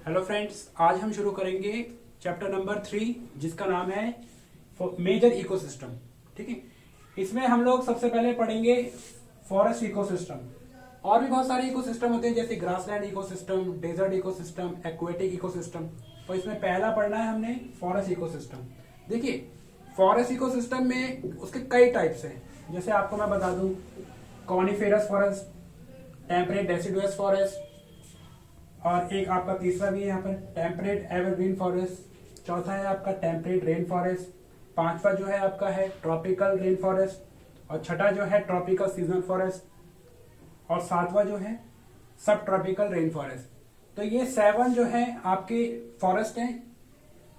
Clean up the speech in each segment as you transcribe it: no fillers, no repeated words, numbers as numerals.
Hello friends, आज हम शुरू करेंगे चैप्टर नंबर 3 जिसका नाम है मेजर इकोसिस्टम। ठीक है, इसमें हम लोग सबसे पहले पढ़ेंगे फॉरेस्ट इकोसिस्टम। और भी बहुत सारे इकोसिस्टम होते हैं जैसे grassland ecosystem, desert ecosystem, aquatic ecosystem. तो इसमें पहला पढ़ना है हमने फॉरेस्ट इकोसिस्टम। देखिए, फॉरेस्ट इकोसिस्टम में उसके कई टाइप्स हैं। जैसे आपको मैं बता दूं, coniferous forest, temperate deciduous forest, और एक आपका तीसरा भी है यहाँ पर टेम्परेट एवरग्रीन फॉरेस्ट। चौथा है आपका टेम्परेट रेन फॉरेस्ट। पांचवा जो है आपका है ट्रॉपिकल रेन फॉरेस्ट। और छठा जो है ट्रॉपिकल सीजनल फॉरेस्ट। और सातवां जो है सब ट्रॉपिकल रेन फॉरेस्ट। तो ये 7 जो है आपके फॉरेस्ट हैं।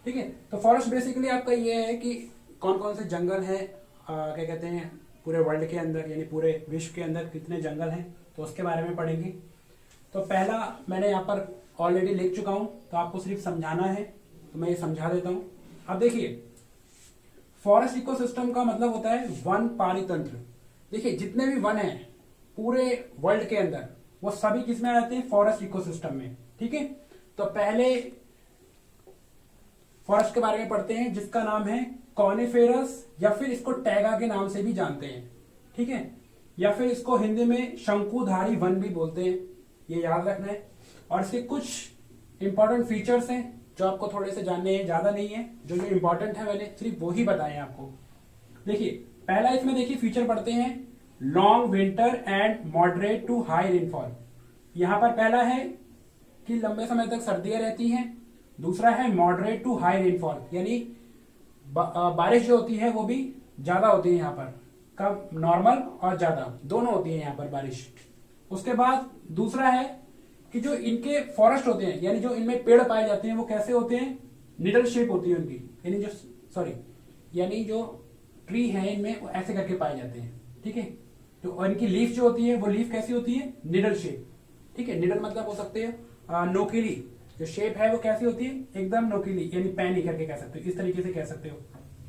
ठीक है, तो फॉरेस्ट बेसिकली आपका ये है कि कौन कौन से जंगल हैं, क्या कहते हैं, पूरे वर्ल्ड के अंदर यानी पूरे विश्व के अंदर कितने जंगल हैं, तो उसके बारे में पढ़ेंगे। तो पहला मैंने यहाँ पर ऑलरेडी लिख चुका हूं, तो आपको सिर्फ समझाना है, तो मैं ये समझा देता हूं। अब देखिए, फॉरेस्ट इकोसिस्टम का मतलब होता है वन पारितंत्र। देखिए, जितने भी वन हैं पूरे वर्ल्ड के अंदर, वो सभी किसमें आ जाते हैं? फॉरेस्ट इकोसिस्टम में। ठीक है, तो पहले फॉरेस्ट के बारे में पढ़ते हैं जिसका नाम है कॉनिफेरस, या फिर इसको टैगा के नाम से भी जानते हैं। ठीक है, या फिर इसको हिंदी में शंकुधारी वन भी बोलते हैं, ये याद रखना है। और इसके कुछ इंपॉर्टेंट फीचर्स हैं जो आपको थोड़े से जानने हैं, ज्यादा नहीं है। जो जो इंपॉर्टेंट है मैंने सिर्फ वो ही बताए हैं आपको। देखिए, पहला इसमें देखिए फीचर पढ़ते हैं, long winter and moderate to high rainfall. यहां पर पहला है कि लंबे समय तक सर्दियां रहती हैं। दूसरा है मॉडरेट टू हाई रेनफॉल, यानी बारिश जो होती है वो भी ज्यादा होती है, यहाँ पर कम, नॉर्मल और ज्यादा दोनों होती है यहाँ पर बारिश। उसके बाद दूसरा है कि जो इनके फॉरेस्ट होते हैं, यानी जो इनमें पेड़ पाए जाते हैं, वो कैसे होते हैं? निडल शेप होती है उनकी, यानी जो ट्री है इनमें वो ऐसे करके पाए जाते हैं। ठीक है, तो इनकी लीफ जो होती है वो लीफ कैसी होती है? Needle shape. ठीक है, निडल मतलब हो सकते हैं नोकीली, जो शेप है वो कैसी होती है? एकदम नोकीली, यानी पैनी करके कह सकते हो, इस तरीके से कह सकते हो।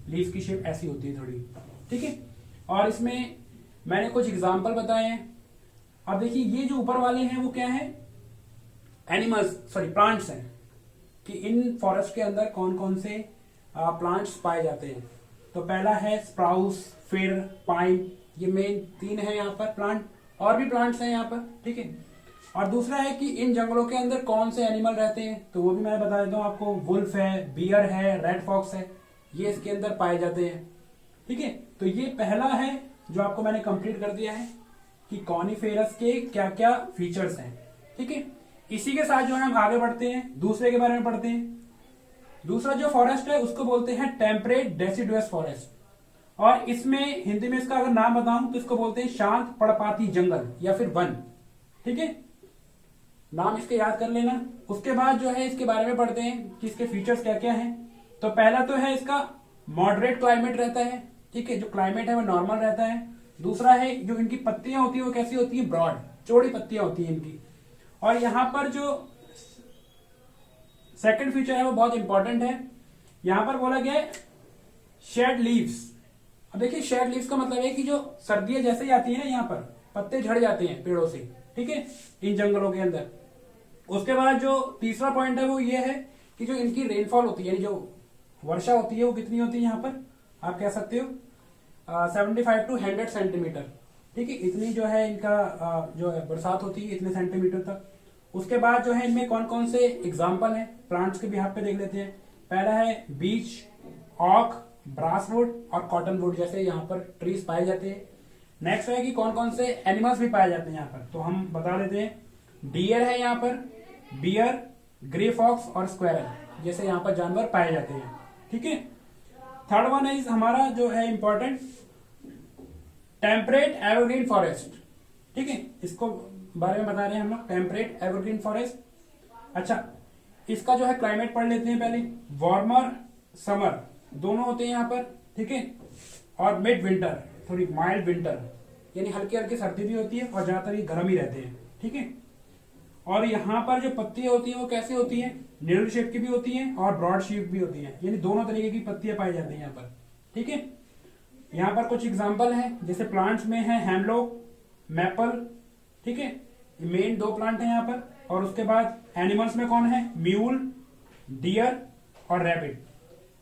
लीफ की शेप ऐसी होती है थोड़ी। ठीक है, और इसमें मैंने कुछ एग्जाम्पल बताए हैं। अब देखिए, ये जो ऊपर वाले हैं वो क्या है? प्लांट्स हैं, कि इन फॉरेस्ट के अंदर कौन कौन से प्लांट्स पाए जाते हैं। तो पहला है स्प्राउस, फिर, पाइन, ये मेन 3 है यहाँ पर प्लांट। और भी प्लांट्स हैं यहाँ पर। ठीक है, और दूसरा है कि इन जंगलों के अंदर कौन से एनिमल रहते हैं, तो वो भी मैं बता देता हूँ आपको। वुल्फ है, बियर है, रेड फॉक्स है, ये इसके अंदर पाए जाते हैं। ठीक है, तो ये पहला है जो आपको मैंने कंप्लीट कर दिया है कि कॉनिफेरस के क्या क्या फीचर्स हैं। ठीक है, इसी के साथ जो है हम आगे बढ़ते हैं, दूसरे के बारे में पढ़ते हैं। दूसरा जो फॉरेस्ट है उसको बोलते हैं टेम्परेट डेसिडुअस फॉरेस्ट। और इसमें हिंदी में इसका अगर नाम बताऊं तो इसको बोलते हैं शांत पर्णपाती जंगल या फिर वन। ठीक है, नाम इसके याद कर लेना। उसके बाद जो है इसके बारे में पढ़ते हैं कि इसके फीचर्स क्या क्या हैं। तो पहला तो है इसका मॉडरेट क्लाइमेट रहता है। ठीक है, जो क्लाइमेट है वो नॉर्मल रहता है। दूसरा है जो इनकी पत्तियां होती है वो कैसी होती है? ब्रॉड, चौड़ी पत्तियां होती हैं इनकी। और यहां पर जो सेकंड फीचर है वो बहुत इंपॉर्टेंट है। यहां पर बोला गया है शेड लीव्स। अब देखिए, शेड लीव्स का मतलब है कि जो सर्दियां जैसे ही आती है ना, यहाँ पर पत्ते झड़ जाते हैं पेड़ों से। ठीक है, इन जंगलों के अंदर। उसके बाद जो तीसरा पॉइंट है वो ये है कि जो इनकी रेनफॉल होती है, यानी जो वर्षा होती है वो कितनी होती है? यहाँ पर आप कह सकते हो 75 to 100 सेंटीमीटर। ठीक है, इतनी जो है इनका जो है बरसात होती है, इतने सेंटीमीटर तक। उसके बाद जो है इनमें कौन कौन से एग्जाम्पल हैं प्लांट्स के बिहाफ पे देख लेते हैं। पहला है बीच, ऑक, ब्रासवुड और कॉटनवुड जैसे यहाँ पर ट्रीज पाए जाते हैं। नेक्स्ट है कि कौन कौन से एनिमल्स भी पाए जाते हैं यहाँ पर, तो हम बता देते हैं। डियर है यहाँ पर, बियर, ग्रे फॉक्स और स्क्वेरल जैसे यहाँ पर जानवर पाए जाते हैं। ठीक है, थर्ड वन है हमारा जो है इंपॉर्टेंट टेम्परेट एवरग्रीन फॉरेस्ट। ठीक है, इसको बारे में बता रहे हैं हम लोग, टेम्परेट एवरग्रीन फॉरेस्ट। अच्छा, इसका जो है क्लाइमेट पढ़ लेते हैं पहले। वार्मर समर दोनों होते हैं यहाँ पर। ठीक है, और मिड विंटर, थोड़ी माइल्ड विंटर, यानी हल्की हल्की सर्दी भी होती है और ज्यादातर ये गर्म ही रहते हैं। ठीक है, और यहाँ पर जो पत्तियां होती हैं वो कैसी होती हैं? निडल शेप की भी होती हैं और ब्रॉड शेप भी होती हैं, यानी दोनों तरीके की पत्तियां पाई जाती हैं यहाँ पर। ठीक है, यहाँ पर कुछ एग्जांपल हैं, जैसे प्लांट्स में है हेमलॉक, मैपल। ठीक है, मेन 2 प्लांट हैं यहाँ पर। और उसके बाद एनिमल्स में कौन है, म्यूल, डियर और रैबिट,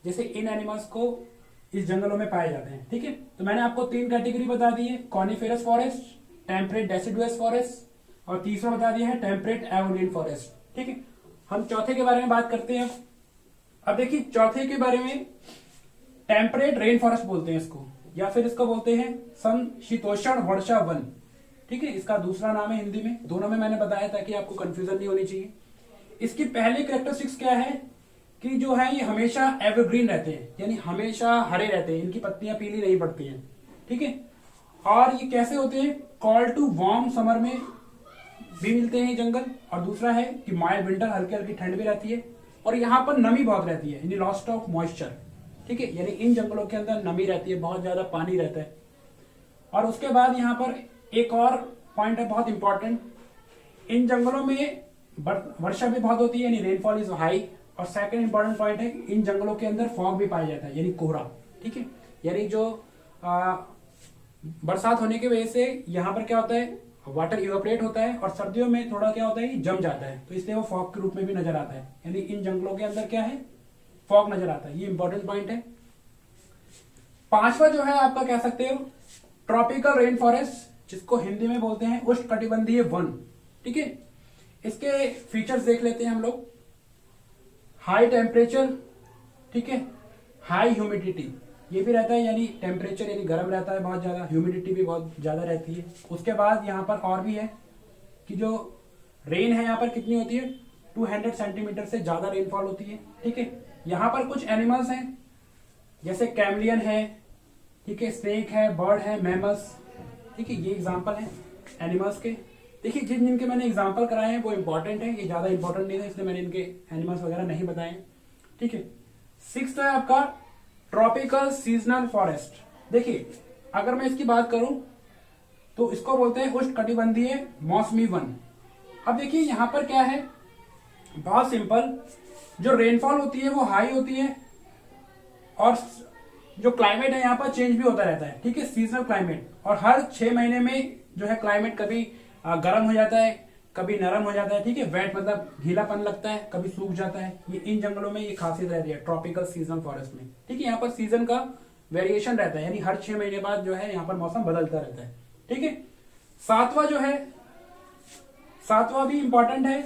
जैसे इन एनिमल्स को इस जंगलों में पाए जाते हैं। ठीक है, तो मैंने आपको 3 कैटेगरी बता दी है, coniferous forest, temperate deciduous forest और तीसरा बता दिया है टेम्परेट एवोलियन फॉरेस्ट। ठीक है, हम चौथे के बारे में बात करते हैं। अब देखिए चौथे के बारे में टेम्परेट रेन फॉरेस्ट बोलते हैं इसको, या फिर इसको बोलते हैं समशीतोष्ण वर्षा वन। ठीक है, इसका दूसरा नाम है हिंदी में, दोनों में मैंने बताया ताकि आपको कंफ्यूजन नहीं होनी चाहिए। इसकी पहली कैरेक्टरिस्टिक्स क्या है कि जो है ये हमेशा एवरग्रीन रहते हैं, यानी हमेशा हरे रहते हैं, इनकी पत्तियां पीली नहीं पड़ती हैं। ठीक है, और ये कैसे होते हैं, कॉल्ड टू वार्म समर में भी मिलते हैं जंगल, और दूसरा है कि माइल्ड विंटर, हल्की हल्की ठंड भी रहती है, और यहाँ पर नमी बहुत रहती है, यानी लॉस्ट ऑफ मॉइस्चर। ठीक है, यानी इन जंगलों के अंदर नमी रहती है, बहुत ज्यादा पानी रहता है। और उसके बाद यहाँ पर एक और पॉइंट है बहुत इंपॉर्टेंट, इन जंगलों में वर्षा भी बहुत होती है, यानी रेनफॉल इज हाई। और सेकंड इंपॉर्टेंट पॉइंट है इन जंगलों के अंदर फॉग भी पाया जाता है, यानी कोहरा। ठीक है, यानी जो बरसात होने की वजह से यहाँ पर क्या होता है, वाटर इवेपोरेट होता है, और सर्दियों में थोड़ा क्या होता है, जम जाता है, तो इसलिए वो फॉग के रूप में भी नजर आता है, यानी इन जंगलों के अंदर क्या है, फॉग नजर आता है। ये इंपॉर्टेंट पॉइंट है। पांचवा जो है आपका कह सकते हो ट्रॉपिकल रेन फॉरेस्ट, जिसको हिंदी में बोलते हैं उष्णकटिबंधीय वन। ठीक है, इसके फीचर्स देख लेते हैं हम लोग। हाई टेम्परेचर, ठीक है, हाई ह्यूमिडिटी, ये भी रहता है, यानी टेम्परेचर यानी गर्म रहता है बहुत ज्यादा, ह्यूमिडिटी भी बहुत ज्यादा रहती है। उसके बाद यहाँ पर और भी है कि जो रेन है यहाँ पर कितनी होती है, 200 सेंटीमीटर से ज्यादा रेनफॉल होती है। ठीक है, यहाँ पर कुछ एनिमल्स हैं जैसे कैमलियन है, ठीक है, स्नेक है, बर्ड है, मैमल्स। ठीक है, ये एग्जाम्पल है एनिमल्स के। देखिए जिन जिनके मैंने एग्जाम्पल कराए हैं वो इंपॉर्टेंट है, ये ज्यादा इंपॉर्टेंट नहीं है, इसलिए मैंने इनके एनिमल्स वगैरह नहीं बताए। ठीक है, 6th है आपका ट्रॉपिकल सीजनल फॉरेस्ट। देखिए अगर मैं इसकी बात करूं तो इसको बोलते हैं उष्णकटिबंधीय मौसमी वन। अब देखिए यहां पर क्या है, बहुत सिंपल, जो रेनफॉल होती है वो हाई होती है, और जो क्लाइमेट है यहाँ पर चेंज भी होता रहता है। ठीक है, सीजनल क्लाइमेट, और हर 6 महीने में जो है क्लाइमेट कभी गर्म हो जाता है, कभी नरम हो जाता है। ठीक है, वेट मतलब गीलापन लगता है, कभी सूख जाता है। ये इन जंगलों में ये खासियत रहती है ट्रॉपिकल सीजनल फॉरेस्ट में। ठीक है, यहाँ पर सीजन का वेरिएशन रहता है, यानी हर 6 महीने बाद जो है यहाँ पर मौसम बदलता रहता है। ठीक है, 7वां जो है, 7वां भी इंपॉर्टेंट है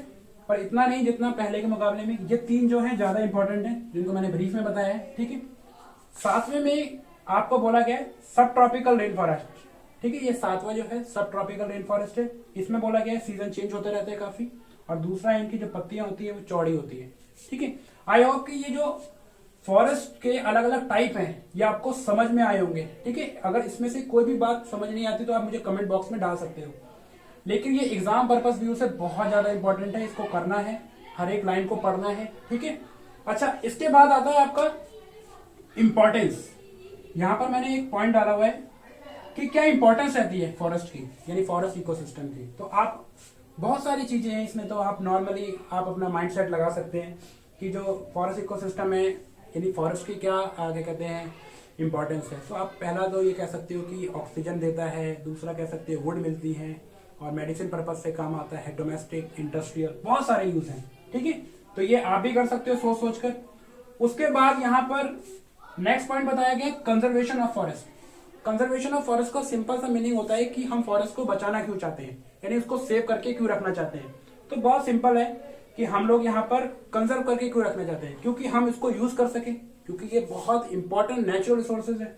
पर इतना नहीं जितना पहले के मुकाबले में। ये 3 जो है ज्यादा इंपॉर्टेंट है, जिनको मैंने ब्रीफ में बताया है। ठीक है, 7वें में आपको बोला गया है सब ट्रॉपिकल रेन फॉरेस्ट। ठीक है, ये 7वां जो है सब ट्रॉपिकल रेन फॉरेस्ट है। इसमें बोला गया है सीजन चेंज होते रहते हैं काफी, और दूसरा इनकी जो पत्तियां होती है वो चौड़ी होती है। ठीक है, आई होप कि ये जो फॉरेस्ट के अलग अलग टाइप हैं ये आपको समझ में आए होंगे। ठीक है, अगर इसमें से कोई भी बात समझ नहीं आती तो आप मुझे कमेंट बॉक्स में डाल सकते हो, लेकिन ये एग्जाम पर्पस व्यू से बहुत ज्यादा इंपॉर्टेंट है, इसको करना है, हर एक लाइन को पढ़ना है। ठीक है, अच्छा इसके बाद आता है आपका इंपॉर्टेंस। यहां पर मैंने एक पॉइंट डाला हुआ है कि क्या इंपॉर्टेंस रहती है फॉरेस्ट की, यानी फॉरेस्ट इकोसिस्टम की। तो आप बहुत सारी चीजें हैं इसमें, तो आप नॉर्मली आप अपना माइंडसेट लगा सकते हैं कि जो फॉरेस्ट इकोसिस्टम है, यानी फॉरेस्ट की क्या आगे कहते हैं इंपॉर्टेंस है। तो आप पहला तो ये कह सकते हो कि ऑक्सीजन देता है, दूसरा कह सकते हो वुड मिलती है, और मेडिसिन पर्पज से काम आता है, डोमेस्टिक, इंडस्ट्रियल, बहुत सारे यूज हैं। ठीक है, तो ये आप भी कर सकते हो सोच सोच कर। उसके बाद यहाँ पर नेक्स्ट पॉइंट बताया गया conservation of forest. Conservation of forest का सिंपल सा मीनिंग होता है कि हम फॉरेस्ट को बचाना क्यों चाहते हैं, यानी उसको सेव करके क्यों रखना चाहते हैं। तो बहुत सिंपल है कि हम लोग यहाँ पर कंजर्व करके क्यों रखना चाहते हैं, क्योंकि हम इसको यूज कर सके, क्योंकि ये बहुत इंपॉर्टेंट नेचुरल रिसोर्सेज है।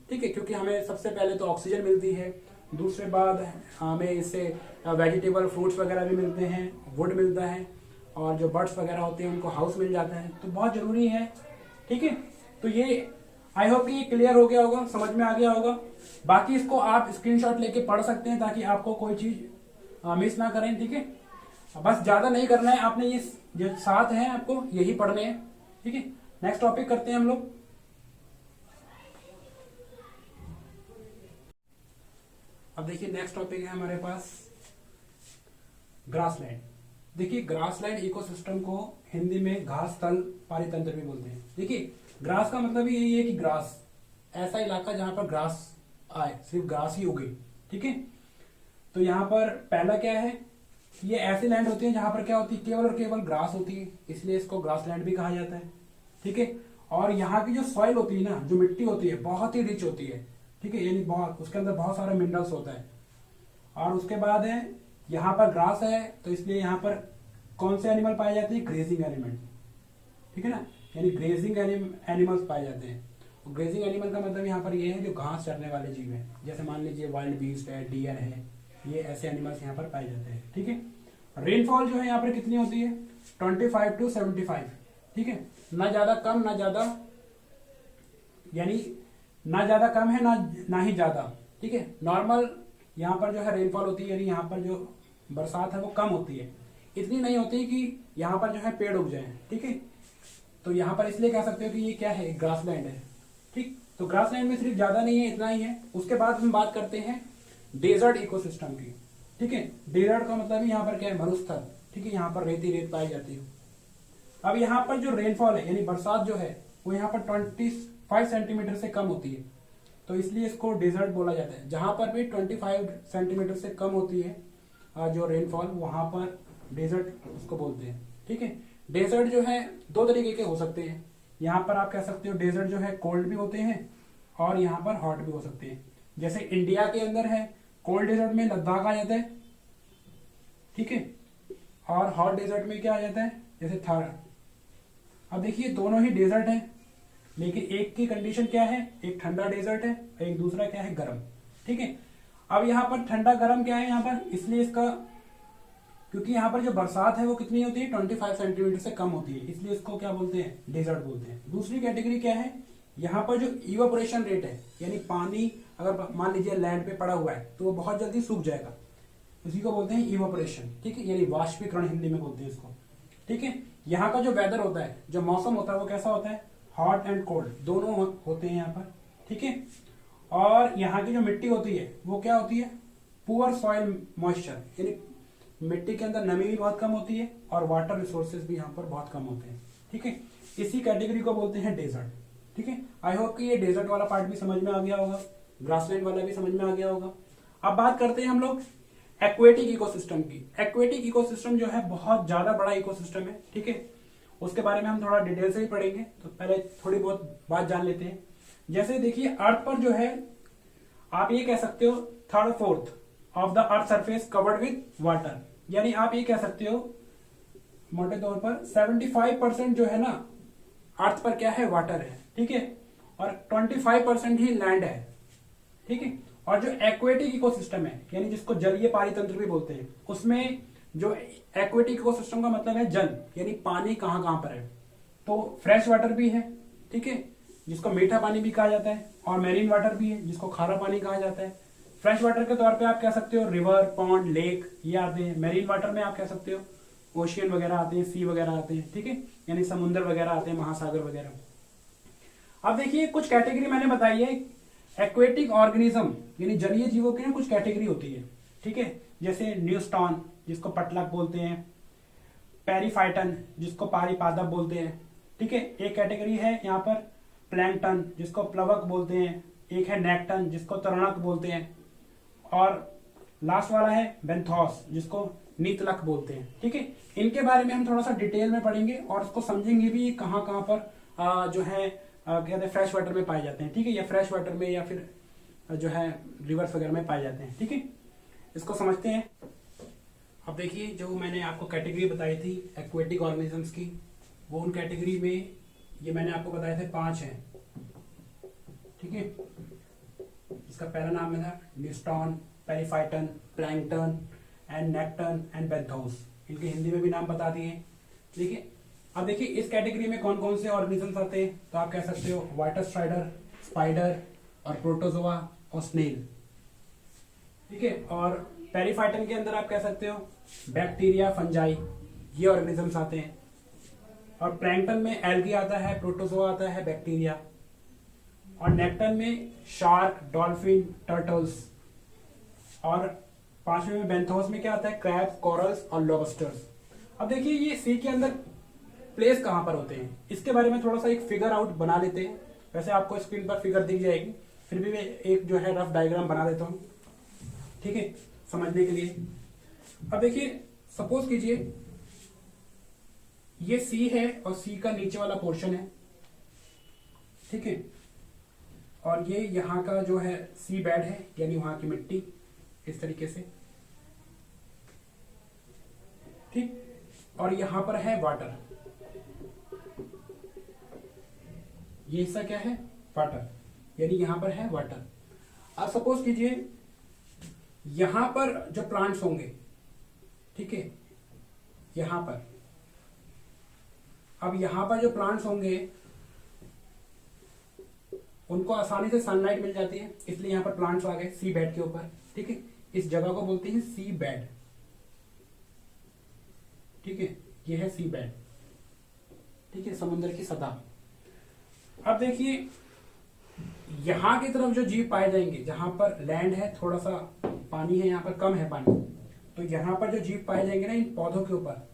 ठीक है, क्योंकि हमें सबसे पहले तो ऑक्सीजन मिलती है, दूसरे बाद हमें इससे वेजिटेबल फ्रूट्स वगैरह भी मिलते हैं, वुड मिलता है, और जो बर्ड्स वगैरह होते हैं उनको हाउस मिल जाता है, तो बहुत जरूरी है। ठीक है, तो ये आई होप कि ये क्लियर हो गया होगा, समझ में आ गया होगा। बाकी इसको आप स्क्रीनशॉट लेके पढ़ सकते हैं ताकि आपको कोई चीज मिस ना करें। ठीक है, बस ज्यादा नहीं करना है आपने, ये जो 7 हैं आपको यही पढ़ने हैं। ठीक है, नेक्स्ट टॉपिक करते हैं हम लोग। अब देखिए नेक्स्ट टॉपिक है हमारे पास ग्रासलैंड। देखिए ग्रासलैंड इकोसिस्टम को हिंदी में घास तल पारितंत्र भी बोलते हैं। देखिए ग्रास का मतलब यही है कि ग्रास, ऐसा इलाका जहां पर ग्रास आए, सिर्फ ग्रास ही उगे। ठीक है, तो यहाँ पर पहला क्या है ये ऐसी लैंड होती है जहां पर क्या होती है, केवल और केवल ग्रास होती है, इसलिए इसको ग्रास लैंड भी कहा जाता है। ठीक है। और यहाँ की जो सॉइल होती है ना, जो मिट्टी होती है, बहुत ही रिच होती है। ठीक है, यानी बहुत, उसके अंदर बहुत सारे मिनरल्स होता है। और उसके बाद है यहाँ पर ग्रास है, तो इसलिए यहाँ पर कौन से एनिमल पाए जाते हैं, ग्रेजिंग एनिमल। ठीक है ना, यानी ग्रेजिंग एनिमल्स पाए जाते हैं। ग्रेजिंग एनिमल का मतलब यहाँ पर ये है जो घास चरने वाले जीव हैं, जैसे मान लीजिए वाइल्ड बीस्ट है, डियर है, ये ऐसे एनिमल्स यहाँ पर पाए जाते हैं। ठीक है। रेनफॉल जो है यहाँ पर कितनी होती है, 25 to 75। ठीक है, ना ज्यादा कम ना ज्यादा, यानी ना ज्यादा कम है ना ही ज्यादा। ठीक है, नॉर्मल यहाँ पर जो है रेनफॉल होती है, यानी यहाँ पर जो बरसात है वो कम होती है, इतनी नहीं होती कि यहाँ पर जो है पेड़ उग जाए। ठीक है, तो यहाँ पर इसलिए कह सकते हो कि ये क्या है, ग्रासलैंड है। ठीक, तो ग्रासलैंड में सिर्फ ज्यादा नहीं है, इतना ही है। उसके बाद हम बात करते हैं डेजर्ट इकोसिस्टम की। ठीक है, डेजर्ट का मतलब यहाँ पर क्या है, मरुस्थल। ठीक है, यहाँ पर रेती रेत पाई जाती है। अब यहाँ पर जो रेनफॉल है, यानी बरसात जो है, वो यहाँ पर 25 सेंटीमीटर से कम होती है, तो इसलिए इसको डेजर्ट बोला जाता है। जहां पर भी 25 सेंटीमीटर से कम होती है जो रेनफॉल, वहां पर डेजर्ट उसको बोलते हैं। ठीक है, डेजर्ट जो है दो तरीके के हो सकते हैं। यहाँ पर आप कह सकते हो डेजर्ट जो है कोल्ड भी होते हैं और यहाँ पर हॉट भी हो सकते हैं। जैसे इंडिया के अंदर है, कोल्ड डेजर्ट में लद्दाख आ जाता है। ठीक है, और हॉट डेजर्ट में क्या आ जाता है, जैसे थार। अब देखिए दोनों ही डेजर्ट है, लेकिन एक की कंडीशन क्या है, एक ठंडा डेजर्ट है, एक दूसरा क्या है, गर्म। ठीक है, अब यहाँ पर ठंडा गर्म क्या है यहाँ पर, इसलिए इसका, क्योंकि यहाँ पर जो बरसात है वो कितनी होती है, 25 सेंटीमीटर से कम होती है, इसलिए इसको क्या बोलते हैं, डेजर्ट बोलते हैं। दूसरी कैटेगरी क्या है, यहाँ पर जो इवापोरेशन रेट है, यानी पानी अगर मान लीजिए लैंड पे पड़ा हुआ है तो वो बहुत जल्दी सूख जाएगा, उसी को बोलते हैं इवापोरेशन। ठीक है, यानी वाष्पीकरण हिंदी में बोलते हैं इसको। ठीक है, यहाँ का जो वेदर होता है, जो मौसम होता है, वो कैसा होता है, हॉट एंड कोल्ड दोनों होते हैं यहाँ पर। ठीक है, और यहाँ की जो मिट्टी होती है वो क्या होती है, पुअर सॉइल मॉइस्चर, यानी मिट्टी के अंदर नमी भी बहुत कम होती है और वाटर रिसोर्सेज भी यहाँ पर बहुत कम होते हैं। ठीक है, इसी कैटेगरी को बोलते हैं डेजर्ट। ठीक है, आई होप कि ये डेजर्ट वाला पार्ट भी समझ में आ गया होगा, ग्रासलैंड वाला भी समझ में आ गया होगा। अब बात करते हैं हम लोग एक्वेटिक इकोसिस्टम की। एक्वेटिक इकोसिस्टम जो है बहुत ज्यादा बड़ा इकोसिस्टम है। ठीक है, उसके बारे में हम थोड़ा डिटेल से ही पढ़ेंगे, तो पहले थोड़ी बहुत बात जान लेते हैं। जैसे देखिए अर्थ पर जो है, आप ये कह सकते हो 3/4 of the earth surface covered with water, यानी आप ये कह सकते हो मोटे तौर पर 75% जो है ना अर्थ पर क्या है, वाटर है। ठीक है, और 25% ही लैंड है। ठीक है, और जो एक्वेटिक इकोसिस्टम है, यानी जिसको जलीय पारितंत्र भी बोलते हैं, उसमें जो एक्वेटिक इकोसिस्टम का मतलब है जल, यानी पानी कहाँ कहाँ पर है, तो फ्रेश वाटर भी है। ठीक है, जिसको मीठा पानी भी कहा जाता है, और मेरीन वाटर भी है जिसको खारा पानी कहा जाता है। फ्रेश वाटर के तौर पे आप कह सकते हो रिवर, पॉन्ड, लेक, ये आते हैं। मेरीन वाटर में आप कह सकते हो ओशियन वगैरह आते हैं, सी वगैरह आते हैं। ठीक है, यानी समुद्र वगैरह आते हैं, महासागर वगैरह। अब देखिए कुछ कैटेगरी मैंने बताई है एक्वेटिक ऑर्गेनिज्म, यानी जलीय जीवों की ना कुछ कैटेगरी होती है। ठीक है, जैसे न्यूस्टॉन जिसको पटलक बोलते हैं, पेरीफाइटन जिसको पारिपादप बोलते हैं। ठीक है, एक कैटेगरी है यहाँ पर प्लैंकटन जिसको प्लवक बोलते हैं, एक है नेक्टन जिसको तरणक बोलते हैं, और लास्ट वाला है बेंथोस जिसको नीतलक बोलते हैं। ठीक है, इनके बारे में हम थोड़ा सा डिटेल में पढ़ेंगे और इसको समझेंगे भी कहाँ कहाँ पर जो है कहते हैं फ्रेश वाटर में पाए जाते हैं। ठीक है, या फ्रेश वाटर में या फिर जो है रिवर्स वगैरह में पाए जाते हैं। ठीक है, इसको समझते हैं। अब देखिए जो मैंने आपको कैटेगरी बताई थी एक्वेटिक ऑर्गेनिजम्स की, वो उन कैटेगरी में ये मैंने आपको बताए थे 5 हैं। ठीक है, इसका पहला नाम है neuston, periphyton, plankton and nekton and benthos. इनके हिंदी में भी नाम बता दिए। ठीक है, अब देखिए इस कैटेगरी में कौन कौन से ऑर्गेनिजम्स आते हैं, तो आप कह सकते हो वाटर स्ट्राइडर, स्पाइडर और प्रोटोजोआ और स्नेल। ठीक है, और पेरीफाइटन के अंदर आप कह सकते हो बैक्टीरिया, फंजाई, ये ऑर्गेनिजम्स आते हैं। और प्लैंकटन में एल्गी आता है, प्रोटोजोआ आता है, बैक्टीरिया। और नेक्टन में शार्क, डॉल्फिन, टर्टल्स। और पांचवें में बेंथोस में क्या आता है, क्रैब्स, कोरल्स और लॉबस्टर्स। अब देखिए ये सी के अंदर प्लेस कहां पर होते हैं, इसके बारे में थोड़ा सा एक फिगर आउट बना लेते हैं। वैसे आपको स्क्रीन पर फिगर दिख जाएगी, फिर भी मैं एक जो है रफ डायग्राम बना देता हूं। ठीक है, समझने के लिए। अब देखिए सपोज कीजिए ये सी है और सी का नीचे वाला पोर्शन है, ठीक है, और ये यहाँ का जो है सी बेड है, यानी वहां की मिट्टी इस तरीके से, ठीक, और यहां पर है वाटर, ये हिस्सा क्या है, वाटर, यानी यहां पर है वाटर। अब सपोज कीजिए यहां पर जो प्लांट्स होंगे, ठीक है, यहां पर, अब यहां पर जो प्लांट्स होंगे उनको आसानी से सनलाइट मिल जाती है, इसलिए यहां पर प्लांट्स आ गए सी बेड के ऊपर, ठीक है, इस जगह को बोलते हैं सी बेड, ठीक है, ये है सी बेड, ठीक है, समुद्र की सतह। अब देखिए यहां की तरफ जो जीव पाए जाएंगे, जहां पर लैंड है, थोड़ा सा पानी है, यहां पर कम है पानी, तो यहां पर जो जीव पाए जाएंगे ना इन पौधों के ऊपर,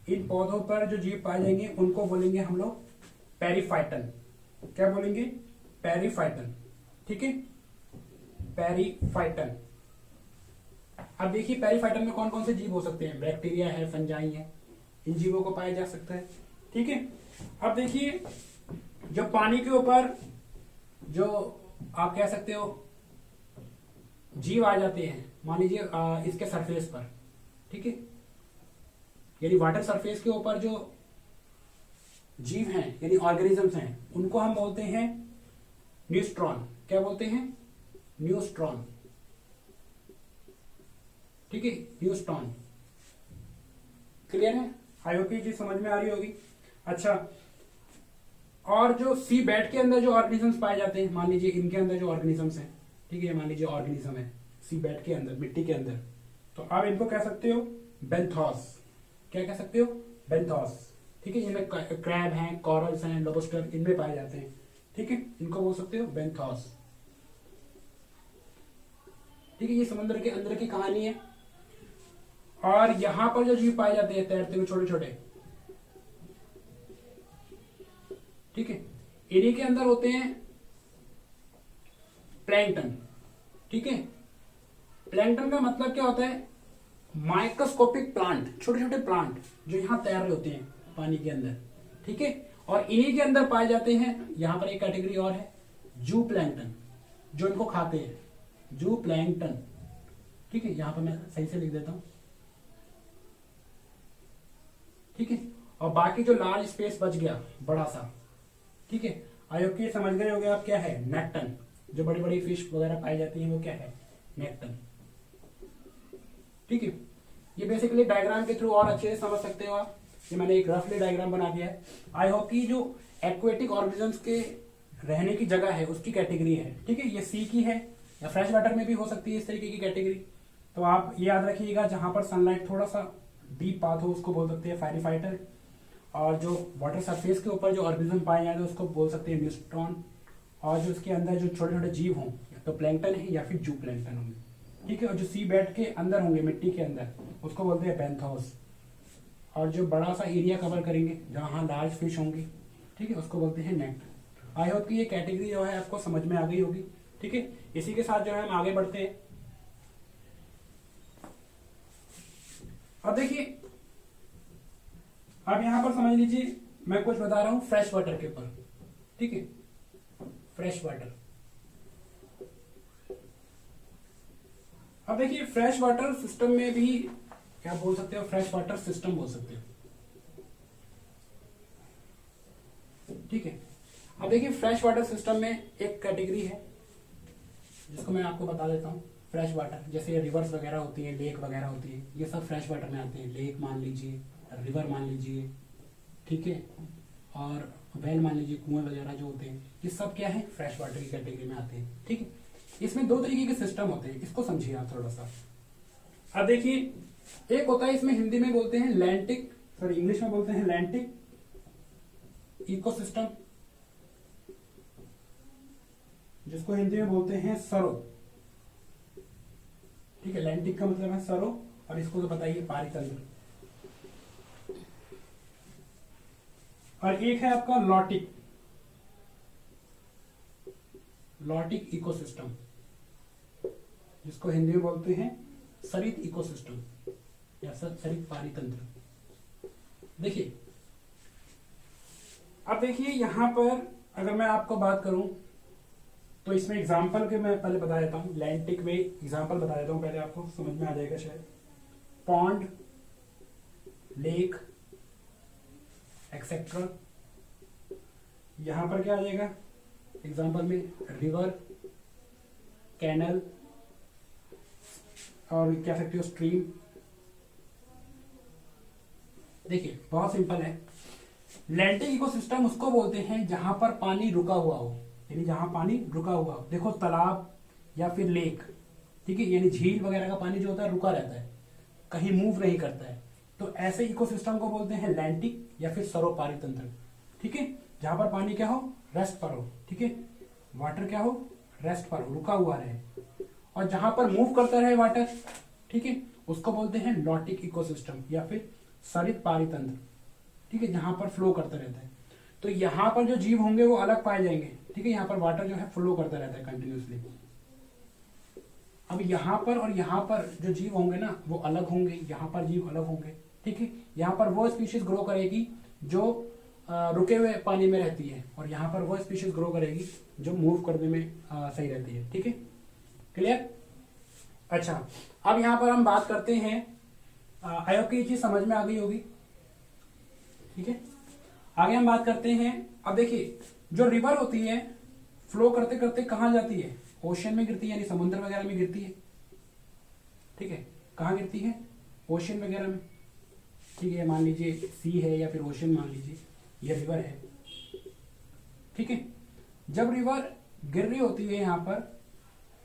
इन पौधों पर जो जीव पाए जाएंगे उनको बोलेंगे हम लोग पेरीफाइटन। क्या बोलेंगे, पेरीफाइटन, ठीक है, पेरीफाइटन। अब देखिए पेरीफाइटन में कौन कौन से जीव हो सकते हैं, बैक्टीरिया है, फंजाई है, इन जीवों को पाया जा सकता है, ठीक है। अब देखिए जो पानी के ऊपर जो आप कह सकते हो जीव आ जाते हैं, मान लीजिए इसके सरफेस पर, ठीक है, यानी वाटर सरफेस के ऊपर जो जीव हैं यानी ऑर्गेनिजम्स हैं, उनको हम बोलते हैं न्यूस्ट्रॉन। क्या बोलते हैं, न्यूस्ट्रॉन, ठीक है, न्यूस्ट्रॉन। क्लियर है, आई होप ये चीज समझ में आ रही होगी। अच्छा, और जो सी बेड के अंदर जो ऑर्गेनिजम्स पाए जाते हैं, मान लीजिए इनके अंदर जो ऑर्गेनिजम्स हैं, ठीक है, मान लीजिए ऑर्गेनिज्म है सी बेड के अंदर, मिट्टी के अंदर, तो आप इनको कह सकते हो बेंथोस। क्या कह सकते हो, बेंथोस, ठीक है, जिनमें क्रैब हैं, कॉरल्स हैं, लोबस्टर, इनमें पाए जाते हैं, ठीक है, इनको बोल सकते हो बेंथोस, ठीक है। ये समुद्र के अंदर की कहानी है। और यहां पर जो जीव पाए जाते हैं तैरते हुए छोटे छोटे, ठीक है, इन्हीं के अंदर होते हैं प्लैंकटन, ठीक है। प्लैंकटन का मतलब क्या होता है, माइक्रोस्कोपिक प्लांट, छोटे छोटे प्लांट जो यहां तैर रहे होते हैं पानी के अंदर, ठीक है, और इन्हीं के अंदर पाए जाते हैं, यहां पर एक कैटेगरी और है जू प्लैंकटन, जो इनको खाते हैं, जू प्लैंकटन, ठीक है, यहां पर मैं सही से लिख देता हूं, ठीक है। और बाकी जो लार्ज स्पेस बच गया बड़ा सा, ठीक है, आई होप ये समझ गए होंगे आप क्या है, नेक्टन। जो बड़ी बड़ी फिश वगैरह पाई जाती है वो क्या है, नेक्टन, ठीक है। ये बेसिकली डायग्राम के थ्रू और अच्छे से समझ सकते हो आप, ये मैंने एक रफली डायग्राम बना दिया है। आई होप की जो एक्वेटिक ऑर्गेनिजम्स के रहने की जगह है उसकी कैटेगरी है, ठीक है, ये सी की है या फ्रेश वाटर में भी हो सकती है इस तरीके की कैटेगरी। तो आप ये याद रखिएगा, जहां पर सनलाइट थोड़ा सा डीप पाथ हो उसको बोल सकते हैं पेरीफाइटन, और जो वाटर सरफेस के ऊपर जो ऑर्गेनिज्म पाए जाते हैं उसको बोल सकते हैं न्यूस्ट्रॉन, और जो उसके अंदर जो छोटे छोटे जीव हों तो प्लैंकटन है या फिर जू प्लैंकटन होंगे, ठीक है, और जो सी बेड के अंदर होंगे मिट्टी के अंदर उसको बोलते हैं बेंथोस, और जो बड़ा सा एरिया कवर करेंगे जहां लार्ज फिश होंगी, ठीक है, उसको बोलते हैं नेक्ट। आई होप कि ये कैटेगरी जो है आपको समझ में आ गई होगी, ठीक है। इसी के साथ जो है हम आगे बढ़ते हैं। अब देखिए, अब यहां पर समझ लीजिए मैं कुछ बता रहा हूं फ्रेश वाटर के ऊपर, ठीक है, फ्रेश वाटर। अब देखिए फ्रेश वाटर सिस्टम में भी क्या बोल सकते हो, फ्रेश वाटर सिस्टम बोल सकते हो, ठीक है। अब देखिए फ्रेश वाटर सिस्टम में एक कैटेगरी है जिसको मैं आपको बता देता हूँ। फ्रेश वाटर जैसे रिवर्स वगैरह होती है, लेक वगैरह होती है, ये सब फ्रेश वाटर में आते हैं। लेक मान लीजिए, रिवर मान लीजिए, ठीक है, और वेल मान लीजिए, कुएं वगैरह जो होते हैं, ये सब क्या है, फ्रेश वाटर की कैटेगरी में आते हैं, ठीक है। इसमें दो तरीके के सिस्टम होते हैं, इसको समझिए आप थोड़ा सा। अब देखिए एक होता है, इसमें हिंदी में बोलते हैं लैंटिक, सॉरी इंग्लिश में बोलते हैं लैंटिक इकोसिस्टम, जिसको हिंदी में बोलते हैं सरो, ठीक है। लैंटिक का मतलब है सरो, और इसको तो बताइए पारितंत्र। और एक है आपका लॉटिक, लॉटिक इकोसिस्टम, जिसको हिंदी में बोलते हैं सरित इकोसिस्टम, या सरित पारितंत्र। देखिए, अब देखिए यहां पर अगर मैं आपको बात करूं तो इसमें एग्जाम्पल के मैं पहले बता देता हूँ, लैंड में एग्जाम्पल बता देता हूँ पहले, आपको समझ में आ जाएगा शायद। पॉन्ड, लेक एक्सेट्रा, यहां पर क्या आ जाएगा एग्जाम्पल में, रिवर, कैनल और कह सकते हो स्ट्रीम। देखिए बहुत सिंपल है, लैंडिक इकोसिस्टम उसको बोलते हैं जहां पर पानी रुका हुआ हो, यानी जहां पानी रुका हुआ हो। देखो तालाब या फिर लेक, ठीक है, यानी झील वगैरह का पानी जो होता है रुका रहता है, कहीं मूव नहीं करता है, तो ऐसे इकोसिस्टम को बोलते हैं लैंडिक या फिर सरोपारितंत्र। ठीक है, जहां पर पानी क्या हो, रेस्ट पर हो। ठीक है, वाटर क्या हो, रेस्ट पर हो, रुका हुआ रहे। और जहां पर मूव करता रहे वाटर, ठीक है, उसको बोलते हैं लॉटिक इकोसिस्टम या फिर सरित पारितंत्र। ठीक है, जहां पर फ्लो करता रहता है। तो यहां पर जो जीव होंगे वो अलग पाए जाएंगे। ठीक है, यहाँ पर वाटर जो है फ्लो करता रहता है कंटिन्यूसली। अब यहाँ पर और यहाँ पर जो जीव होंगे ना वो अलग होंगे, यहाँ पर जीव अलग होंगे। ठीक है, यहाँ पर वो स्पीशीज ग्रो करेगी जो रुके हुए पानी में रहती है, और यहाँ पर वो स्पीशीज ग्रो करेगी जो मूव करने में सही रहती है। ठीक है, क्लियर? अच्छा, अब यहाँ पर हम बात करते हैं, आई होप कि ये चीज समझ में आ गई होगी। ठीक है, आगे हम बात करते हैं। अब देखिए, जो रिवर होती है फ्लो करते करते कहाँ जाती है, ओशन में गिरती है, यानी समुद्र वगैरह में गिरती है। ठीक है, कहाँ गिरती है, ओशन वगैरह में। ठीक है, मान लीजिए सी है या फिर ओशन मान लीजिए, ये रिवर है। ठीक है, जब रिवर गिर रही होती है यहाँ पर,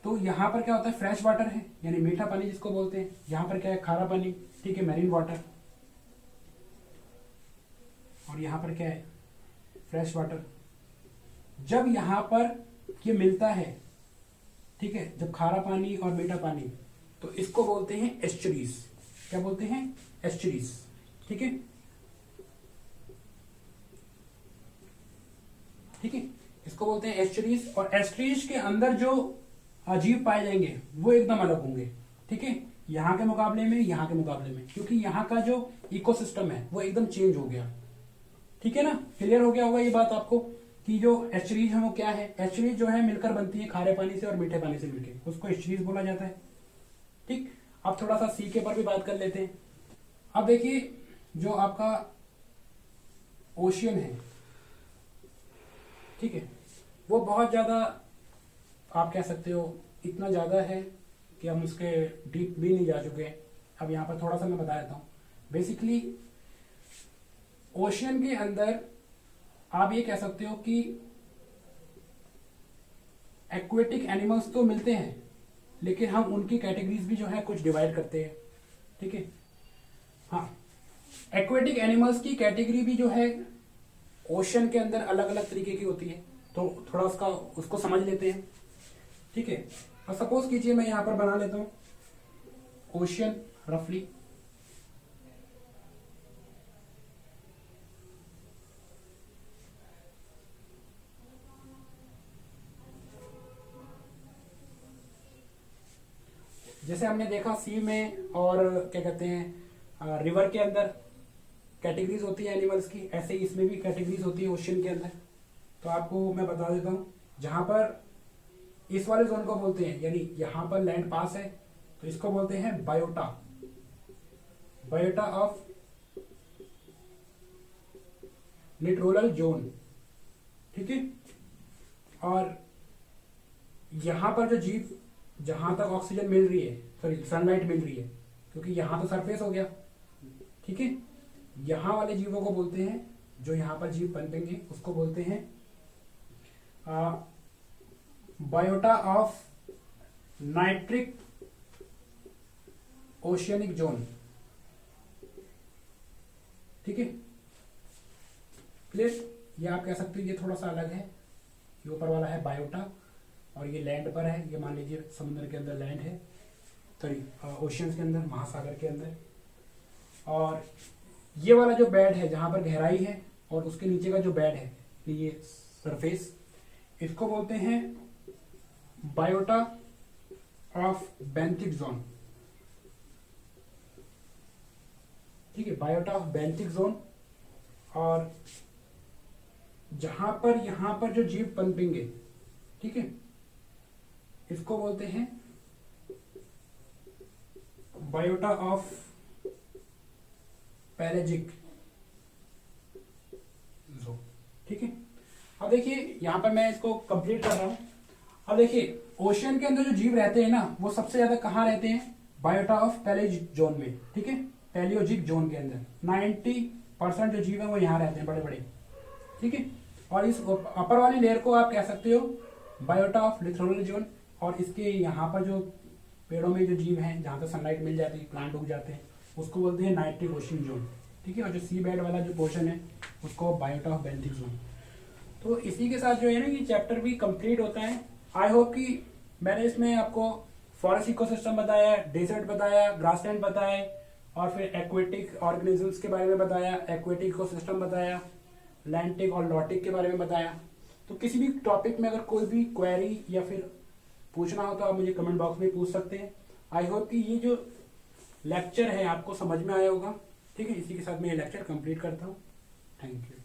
तो यहाँ पर क्या होता है, फ्रेश वाटर है यानी मीठा पानी जिसको बोलते हैं। यहाँ पर क्या है, खारा पानी। ठीक है, मैरीन वाटर। और यहाँ पर क्या है, फ्रेश वाटर। जब यहाँ पर ये मिलता है, ठीक है, जब खारा पानी और मीठा पानी, तो इसको बोलते हैं एस्चुरीज। क्या बोलते हैं, एस्चुरीज। ठीक है, ठीक है, इसको बोलते हैं एस्चुरीज। और एस्चुरीज के अंदर जो जीव पाए जाएंगे वो एकदम अलग होंगे। ठीक है, यहाँ के मुकाबले में, यहाँ के मुकाबले में, क्योंकि यहाँ का जो इकोसिस्टम है वो एकदम चेंज हो गया। ठीक है ना, क्लियर हो गया होगा ये बात आपको कि जो एस्चुरीज है वो क्या है। एस्चुरीज जो है मिलकर बनती है खारे पानी से और मीठे पानी से मिलकर, उसको एस्चुरीज बोला जाता है। ठीक, अब थोड़ा सा सी के पर भी बात कर लेते हैं। अब देखिए, जो आपका ओशियन है, ठीक है, वो बहुत ज्यादा, आप कह सकते हो इतना ज्यादा है कि हम उसके डीप भी नहीं जा चुके। अब यहाँ पर थोड़ा सा मैं बता देता हूँ। बेसिकली ओशियन के अंदर आप ये कह सकते हो कि एक्वेटिक एनिमल्स तो मिलते हैं, लेकिन हम उनकी कैटेगरीज भी जो है कुछ डिवाइड करते हैं। ठीक है, हाँ, एक्वेटिक एनिमल्स की कैटेगरी भी जो है ओशन के अंदर अलग अलग तरीके की होती है, तो थोड़ा उसको समझ लेते हैं। ठीक है, और सपोज कीजिए मैं यहां पर बना लेता हूं ओशियन रफली। जैसे हमने देखा सी में और क्या कहते हैं रिवर के अंदर कैटेगरीज होती है एनिमल्स की, ऐसे ही इसमें भी कैटेगरीज होती है ओशियन के अंदर। तो आपको मैं बता देता हूं, जहां पर इस वाले जोन को बोलते हैं, यानी यहां पर लैंड पास है, तो इसको बोलते हैं biota, biota of littoral zone. ठीक है, और यहां पर जो जीव, जहां तक ऑक्सीजन मिल रही है, सॉरी सनलाइट मिल रही है, क्योंकि यहां तो सरफेस हो गया। ठीक है, यहां वाले जीवों को बोलते हैं, जो यहां पर जीव पनपेंगे उसको बोलते हैं biota of nitric oceanic zone. ठीक है, क्लियर? ये आप कह सकते हो ये थोड़ा सा अलग है, ये ऊपर वाला है बायोटा और ये लैंड पर है। ये मान लीजिए समुद्र के अंदर लैंड है, सॉरी ओशियंस के अंदर, महासागर के अंदर। और ये वाला जो बेड है जहां पर गहराई है और उसके नीचे का जो बेड है, ये सरफेस, इसको बोलते हैं बायोटा ऑफ बेंथिक जोन। ठीक है, बायोटा ऑफ बेंथिक जोन। और जहां पर यहां पर जो जीव पनपेंगे, ठीक है, इसको बोलते हैं बायोटा ऑफ पैलेजिक जोन। ठीक है, अब देखिए यहां पर मैं इसको कंप्लीट कर रहा हूं। अब देखिए ओशियन के अंदर जो जीव रहते हैं ना, वो सबसे ज्यादा कहाँ रहते हैं? बायोटा ऑफ पैलेजिक जोन में। ठीक है, पैलियोजिक जोन के अंदर 90% जो जीव है वो यहाँ रहते हैं, बड़े बड़े। ठीक है, और इस अपर वाली लेयर को आप कह सकते हो बायोटा ऑफ लिथोरल जोन। और इसके यहाँ पर जो पेड़ों में जो जीव हैं, जहाँ पर सनलाइट मिल जाती है, प्लांट उग जाते हैं, उसको बोलते हैं नाइट्रिक ओशियन जोन। ठीक है, और जो सी बेड वाला जो पोर्शन है उसको बायोटा ऑफ बेंथिक जोन। तो इसी के साथ जो है ना ये चैप्टर भी कंप्लीट होता है। आई होप कि मैंने इसमें आपको फॉरेस्ट इकोसिस्टम बताया, डेजर्ट बताया, ग्रासलैंड बताया, और फिर एक्वेटिक ऑर्गेनिजम्स के बारे में बताया, एक्वेटिक इकोसिस्टम बताया, लैंटिक और लॉटिक के बारे में बताया। तो किसी भी टॉपिक में अगर कोई भी क्वेरी या फिर पूछना हो तो आप मुझे कमेंट बॉक्स में पूछ सकते हैं। आई होप कि ये जो लेक्चर है आपको समझ में आया होगा। ठीक है, इसी के साथ मैं ये लेक्चर कंप्लीट करता हूँ। Thank you.